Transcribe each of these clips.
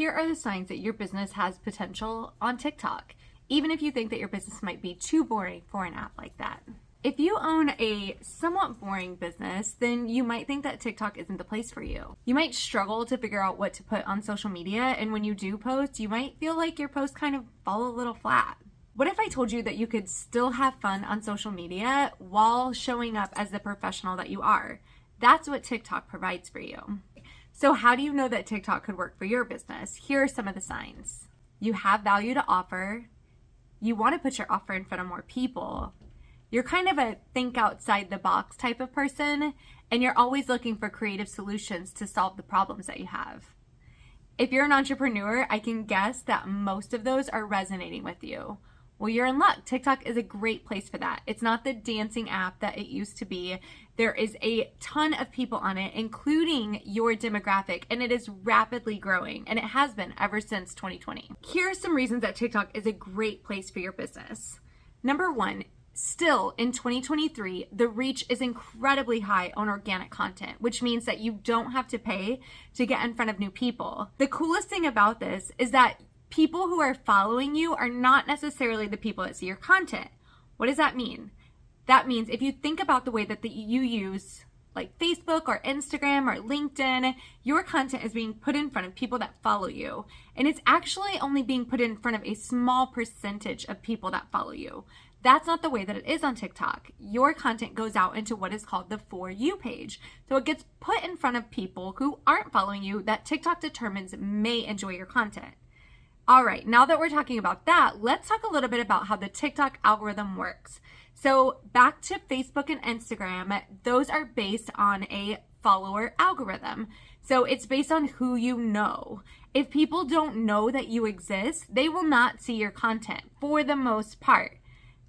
here are the signs that your business has potential on TikTok, even if you think that your business might be too boring for an app like that. If you own a somewhat boring business, then you might think that TikTok isn't the place for you. You might struggle to figure out what to put on social media, and when you do post, you might feel like your posts kind of fall a little flat. What if I told you that you could still have fun on social media while showing up as the professional that you are? That's what TikTok provides for you. So how do you know that TikTok could work for your business? Here are some of the signs. You have value to offer. You want to put your offer in front of more people. You're kind of a think outside the box type of person, and you're always looking for creative solutions to solve the problems that you have. If you're an entrepreneur, I can guess that most of those are resonating with you. Well, you're in luck. TikTok is a great place for that. It's not the dancing app that it used to be. There is a ton of people on it, including your demographic, and it is rapidly growing, and it has been ever since 2020. Here are some reasons that TikTok is a great place for your business. Number one, still in 2023, the reach is incredibly high on organic content, which means that you don't have to pay to get in front of new people. The coolest thing about this is that people who are following you are not necessarily the people that see your content. What does that mean? That means if you think about the way that you use like Facebook or Instagram or LinkedIn, your content is being put in front of people that follow you. And it's actually only being put in front of a small percentage of people that follow you. That's not the way that it is on TikTok. Your content goes out into what is called the For You page. So it gets put in front of people who aren't following you that TikTok determines may enjoy your content. All right, now that we're talking about that, let's talk a little bit about how the TikTok algorithm works. So back to Facebook and Instagram, those are based on a follower algorithm. So it's based on who you know. If people don't know that you exist, they will not see your content for the most part.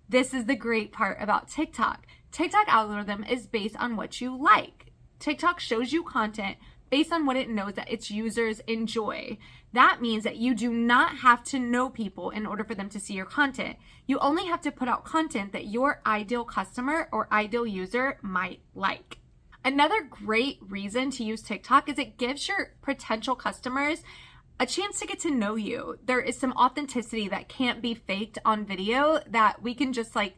This is the great part about TikTok. TikTok algorithm is based on what you like. TikTok shows you content based on what it knows that its users enjoy. That means that you do not have to know people in order for them to see your content. You only have to put out content that your ideal customer or ideal user might like. Another great reason to use TikTok is it gives your potential customers a chance to get to know you. There is some authenticity that can't be faked on video that we can just like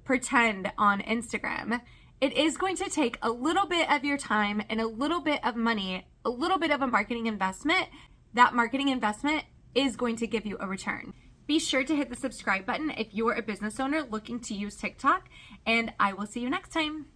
pretend on Instagram. It is going to take a little bit of your time and a little bit of money, a little bit of a marketing investment. That marketing investment is going to give you a return. Be sure to hit the subscribe button if you're a business owner looking to use TikTok, and I will see you next time.